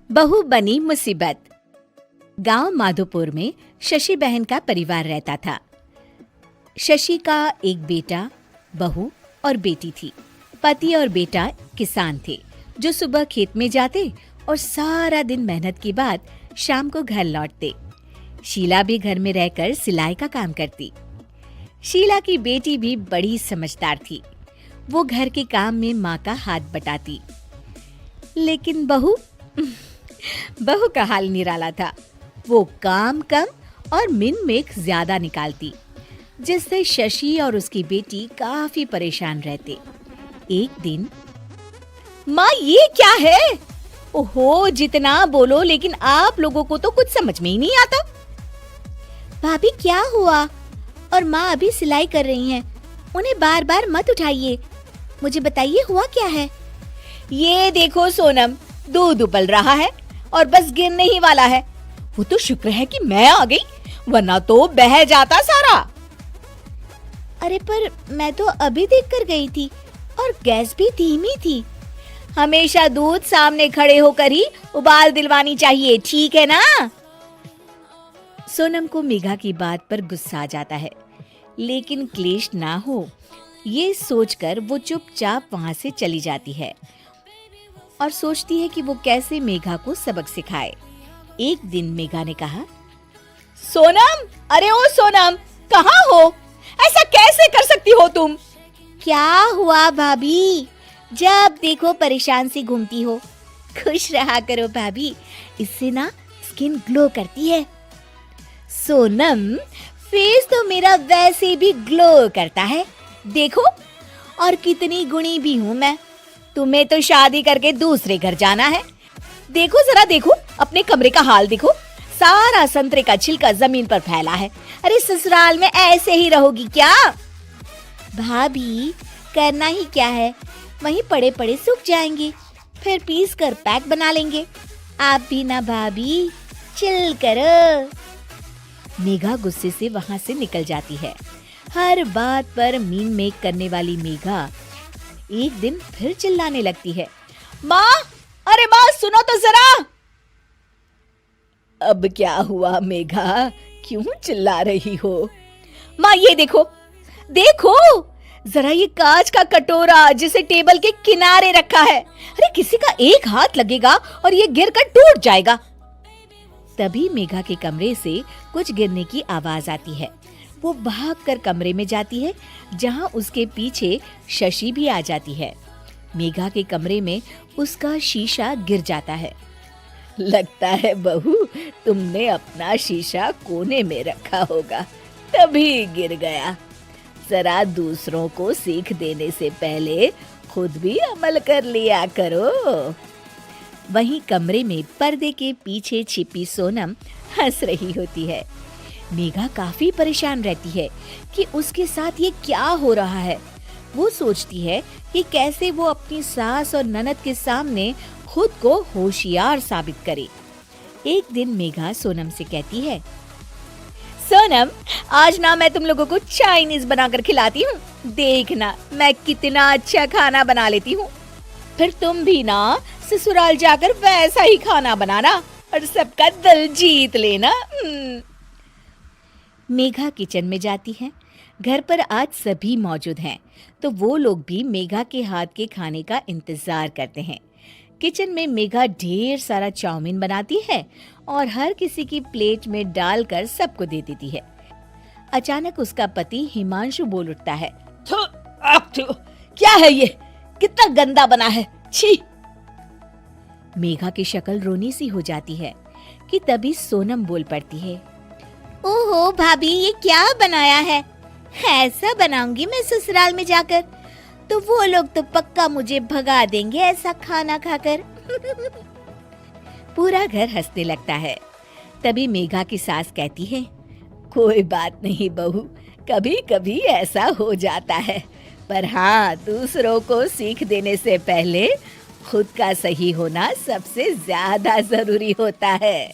बहू बनी मुसीबत। गांव माधोपुर में शशि बहन का परिवार रहता था। शशि का एक बेटा, बहू और बेटी थी। पति और बेटा किसान थे जो सुबह खेत में जाते और सारा दिन मेहनत के बाद शाम को घर लौटते। शीला भी घर में रहकर सिलाई का काम करती। शीला की बेटी भी बड़ी समझदार थी। वो घर के काम में माँ का हाथ बटाती। लेकिन बहू का हाल निराला था। वो काम कम और मिन मेक ज्यादा निकालती, जिससे शशि और उसकी बेटी काफी परेशान रहते। एक दिन, माँ ये क्या है? ओहो, जितना बोलो लेकिन आप लोगों को तो कुछ समझ में ही नहीं आता। भाभी क्या हुआ? और माँ अभी सिलाई कर रही हैं, उन्हें बार बार मत उठाइए। मुझे बताइए हुआ क्या है? ये देखो सोनम, दूध उबल रहा है और बस गिरने ही वाला है। वो तो शुक्र है कि मैं आ गई, वरना तो बह जाता सारा। अरे पर मैं तो अभी देखकर गई थी और गैस भी धीमी थी। हमेशा दूध सामने खड़े होकर ही उबाल दिलवानी चाहिए, ठीक है ना? सोनम को मेघा की बात पर गुस्सा आ जाता है, लेकिन क्लेश ना हो ये सोचकर वो चुपचाप वहां से चली जाती है और सोचती है कि वो कैसे मेघा को सबक सिखाए। एक दिन मेघा ने कहा, सोनम, अरे ओ सोनम, कहाँ हो? ऐसा कैसे कर सकती हो तुम? क्या हुआ भाभी? जब देखो परेशान सी घूमती हो। खुश रहा करो भाभी, इससे ना स्किन ग्लो करती है। सोनम, फेस तो मेरा वैसे भी ग्लो करता है, देखो, और कितनी गुणी भी हूँ मैं। तुम्हें तो शादी करके दूसरे घर जाना है। देखो जरा, देखो अपने कमरे का हाल देखो, सारा संतरे का छिलका जमीन पर फैला है। अरे ससुराल में ऐसे ही रहोगी क्या? भाभी करना ही क्या है, वहीं पड़े पड़े सूख जाएंगे, फिर पीस कर पैक बना लेंगे। आप भी ना भाभी, चिल करो। मेघा गुस्से से वहां से निकल जाती है। हर बात पर मीन मेक करने वाली मेघा एक दिन फिर चिल्लाने लगती है, माँ, अरे माँ सुनो तो जरा। अब क्या हुआ मेघा, क्यों चिल्ला रही हो? माँ ये देखो, देखो जरा, ये कांच का कटोरा जिसे टेबल के किनारे रखा है। अरे किसी का एक हाथ लगेगा और ये गिरकर टूट जाएगा। तभी मेघा के कमरे से कुछ गिरने की आवाज आती है। वो भागकर कमरे में जाती है, जहां उसके पीछे शशि भी आ जाती है। मेघा के कमरे में उसका शीशा गिर जाता है। लगता है बहू, तुमने अपना शीशा कोने में रखा होगा, तभी गिर गया। जरा दूसरों को सीख देने से पहले खुद भी अमल कर लिया करो। वहीं कमरे में पर्दे के पीछे छिपी सोनम हंस रही होती है। मेघा काफी परेशान रहती है कि उसके साथ ये क्या हो रहा है। वो सोचती है कि कैसे वो अपनी सास और ननद के सामने खुद को होशियार साबित करे। एक दिन मेघा सोनम से कहती है, सोनम, आज ना मैं तुम लोगों को चाइनीज बनाकर खिलाती हूँ। देखना मैं कितना अच्छा खाना बना लेती हूँ। फिर तुम भी ना ससुराल जाकर वैसा ही खाना बनाना और सबका दिल जीत लेना। मेघा किचन में जाती है। घर पर आज सभी मौजूद हैं, तो वो लोग भी मेघा के हाथ के खाने का इंतजार करते हैं। किचन में मेघा ढेर सारा चाउमीन बनाती है और हर किसी की प्लेट में डालकर सबको दे देती है। अचानक उसका पति हिमांशु बोल उठता है, क्या है ये, कितना गंदा बना है, छी। मेघा की शक्ल रोनी सी हो जाती है कि तभी सोनम बोल पड़ती है, ओहो भाभी, ये क्या बनाया है? ऐसा बनाऊंगी मैं ससुराल में जाकर, तो वो लोग तो पक्का मुझे भगा देंगे ऐसा खाना खाकर। पूरा घर हंसने लगता है। तभी मेघा की सास कहती है, कोई बात नहीं बहू, कभी कभी ऐसा हो जाता है, पर हाँ, दूसरों को सीख देने से पहले खुद का सही होना सबसे ज्यादा जरूरी होता है।